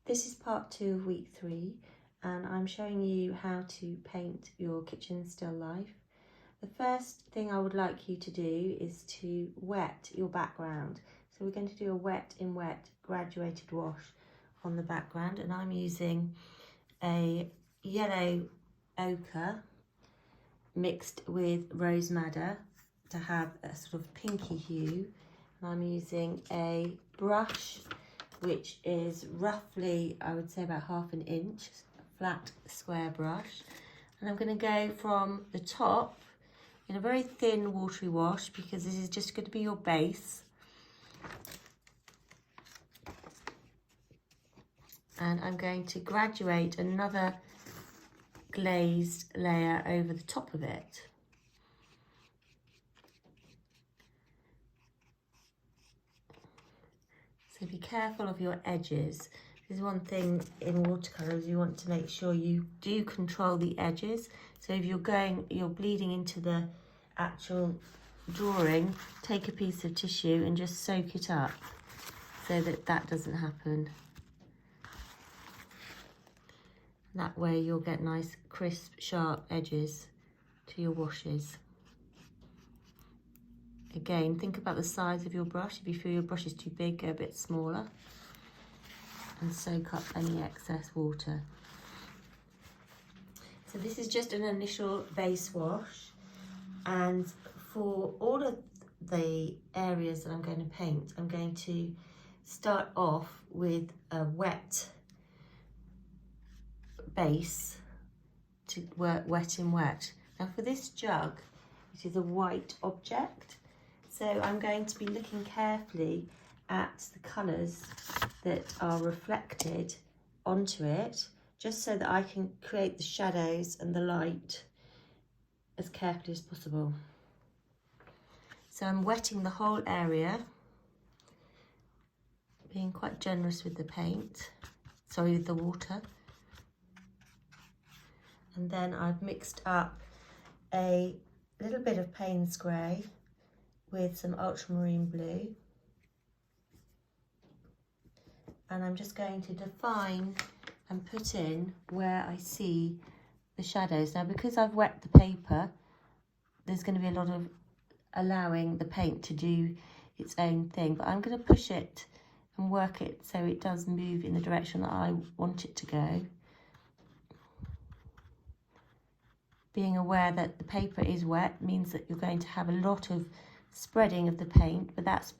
This is part 2 of week 3, and I'm showing you how to paint your kitchen still life. The first thing I would like you to do is to wet your background. So we're going to do a wet in wet graduated wash on the background, and I'm using a yellow ochre mixed with rose madder to have a sort of pinky hue. And I'm using a brush which is roughly, I would say, about 1/2 inch, a flat square brush. And I'm going to go from the top in a very thin watery wash, because this is just going to be your base. And I'm going to graduate another glazed layer over the top of it. So be careful of your edges. There's one thing in watercolours, you want to make sure you do control the edges. So if you're bleeding into the actual drawing, take a piece of tissue and just soak it up so that that doesn't happen. That way you'll get nice, crisp, sharp edges to your washes. Again, think about the size of your brush. If you feel your brush is too big, go a bit smaller and soak up any excess water. So this is just an initial base wash, and for all of the areas that I'm going to paint, I'm going to start off with a wet base to work wet in wet. Now for this jug, it is a white object, so I'm going to be looking carefully at the colours that are reflected onto it, just so that I can create the shadows and the light as carefully as possible. So I'm wetting the whole area, being quite generous with the paint, with the water. And then I've mixed up a little bit of Payne's grey with some ultramarine blue. And I'm just going to define and put in where I see the shadows. Now, because I've wet the paper, there's going to be a lot of allowing the paint to do its own thing, but I'm going to push it and work it so it does move in the direction that I want it to go. Being aware that the paper is wet means that you're going to have a lot of spreading of the paint, but that's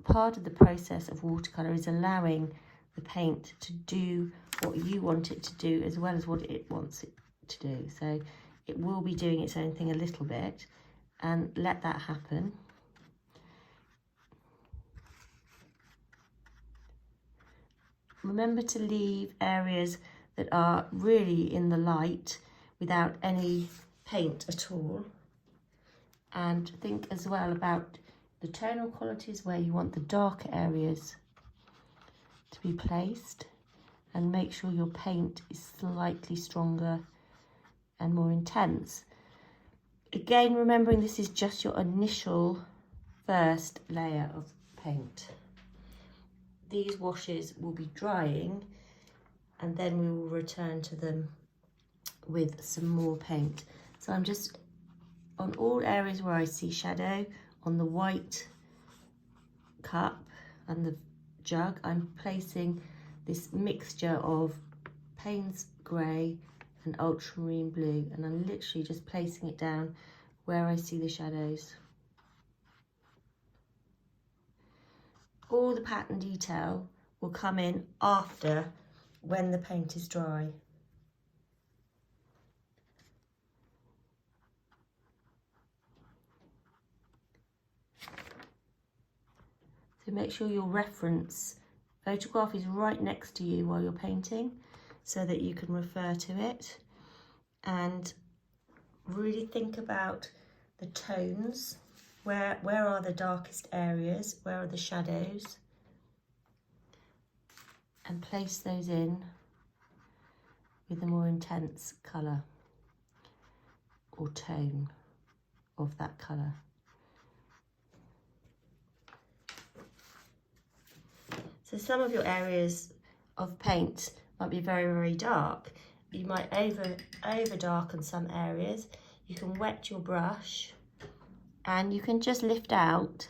part of the process of watercolour, is allowing the paint to do what you want it to do as well as what it wants it to do. So it will be doing its own thing a little bit, and let that happen. Remember to leave areas that are really in the light without any paint at all, and think as well about the tonal qualities where you want the darker areas to be placed, and make sure your paint is slightly stronger and more intense. Again, remembering this is just your initial first layer of paint. These washes will be drying, and then we will return to them with some more paint. So I'm just, on all areas where I see shadow, on the white cup and the jug, I'm placing this mixture of Payne's grey and ultramarine blue, and I'm literally just placing it down where I see the shadows. All the pattern detail will come in after, when the paint is dry. So make sure your reference photograph is right next to you while you're painting, so that you can refer to it, and really think about the tones. Where are the darkest areas? Where are the shadows? And place those in with a more intense colour or tone of that colour. So some of your areas of paint might be very, very dark. You might over darken some areas. You can wet your brush and you can just lift out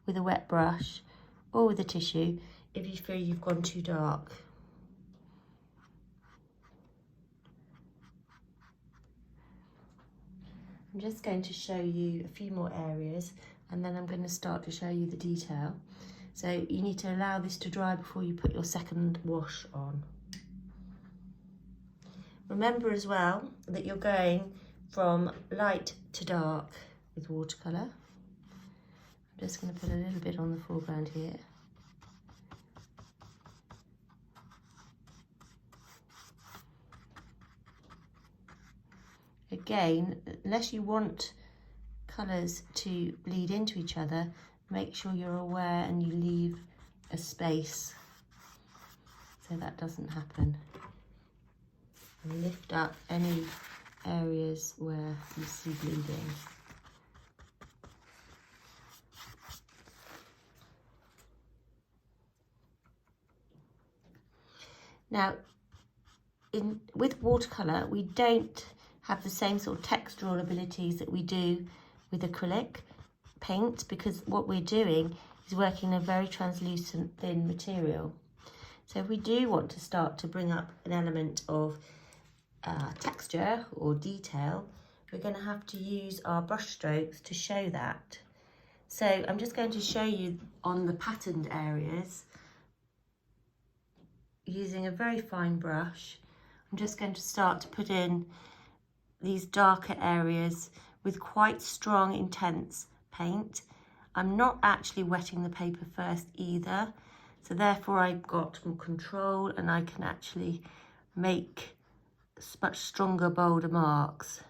with a wet brush or with a tissue if you feel you've gone too dark. I'm just going to show you a few more areas and then I'm going to start to show you the detail. So you need to allow this to dry before you put your second wash on. Remember as well that you're going from light to dark with watercolour. I'm just going to put a little bit on the foreground here. Again, unless you want colours to bleed into each other, make sure you're aware and you leave a space so that doesn't happen. And lift up any areas where you see bleeding. Now, with watercolour, we don't have the same sort of textural abilities that we do with acrylic paint, because what we're doing is working in a very translucent thin material. So if we do want to start to bring up an element of texture or detail, we're going to have to use our brush strokes to show that. So I'm just going to show you on the patterned areas using a very fine brush. I'm just going to start to put in these darker areas with quite strong, intense paint. I'm not actually wetting the paper first either, so therefore I've got more control and I can actually make much stronger, bolder marks.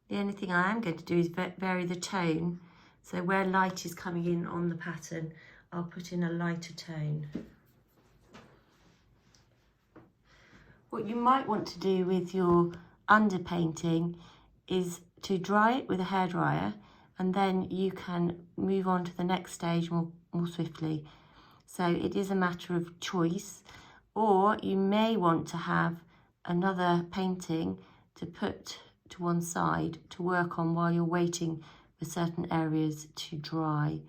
The only thing I am going to do is vary the tone. So where light is coming in on the pattern, I'll put in a lighter tone. What you might want to do with your underpainting is to dry it with a hairdryer, and then you can move on to the next stage more swiftly. So it is a matter of choice, or you may want to have another painting to put to one side to work on while you're waiting for certain areas to dry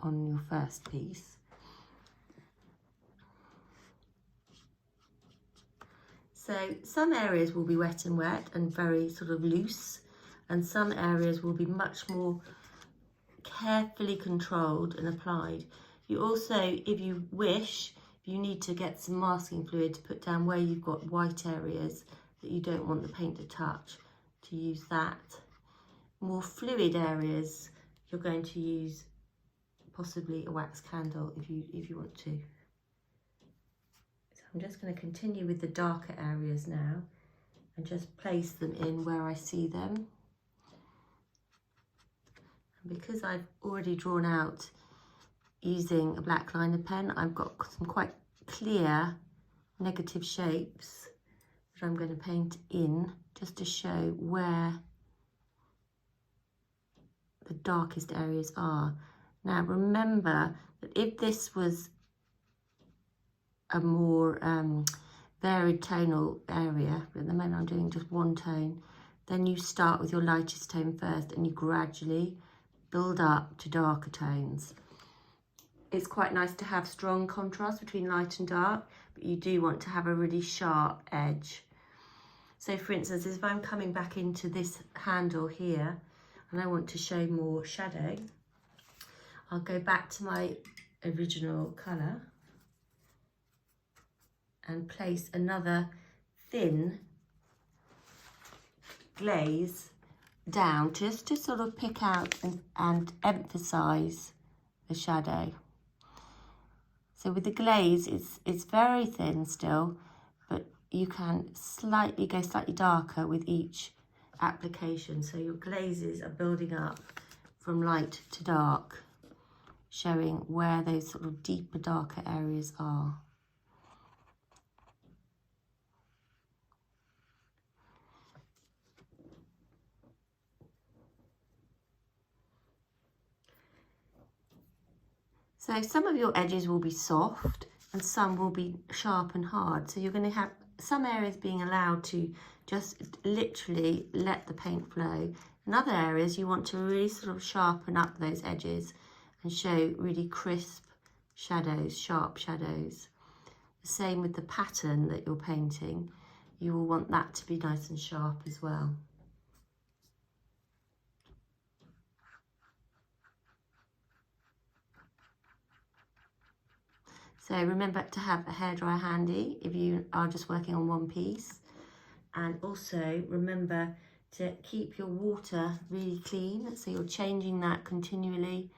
on your first piece. So some areas will be wet and very sort of loose, and some areas will be much more carefully controlled and applied. You also, if you wish, if you need to get some masking fluid to put down where you've got white areas that you don't want the paint to touch, to use that. More fluid areas, you're going to use possibly a wax candle if you want to. So I'm just going to continue with the darker areas now and just place them in where I see them. And because I've already drawn out using a black liner pen, I've got some quite clear negative shapes that I'm going to paint in just to show where the darkest areas are. Now remember that if this was a more varied tonal area, but at the moment I'm doing just one tone, then you start with your lightest tone first and you gradually build up to darker tones. It's quite nice to have strong contrast between light and dark, but you do want to have a really sharp edge. So for instance, if I'm coming back into this handle here and I want to show more shadow, I'll go back to my original colour and place another thin glaze down just to sort of pick out and emphasise the shadow. So with the glaze, it's very thin still, but you can go slightly darker with each application. So your glazes are building up from light to dark, showing where those sort of deeper, darker areas are. So some of your edges will be soft and some will be sharp and hard. So you're going to have some areas being allowed to just literally let the paint flow. In other areas, you want to really sort of sharpen up those edges and show really crisp shadows, sharp shadows. The same with the pattern that you're painting. You will want that to be nice and sharp as well. So remember to have a hairdryer handy if you are just working on one piece. And also remember to keep your water really clean. So you're changing that continually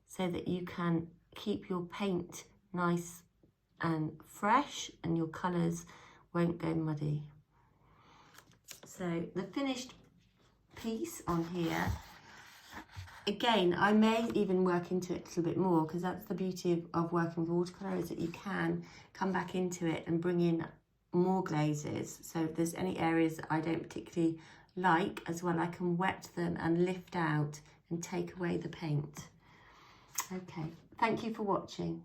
so that you can keep your paint nice and fresh and your colours won't go muddy. So the finished piece on here, again, I may even work into it a little bit more, because that's the beauty of working with watercolour, is that you can come back into it and bring in more glazes. So if there's any areas that I don't particularly like as well, I can wet them and lift out and take away the paint. Okay, thank you for watching.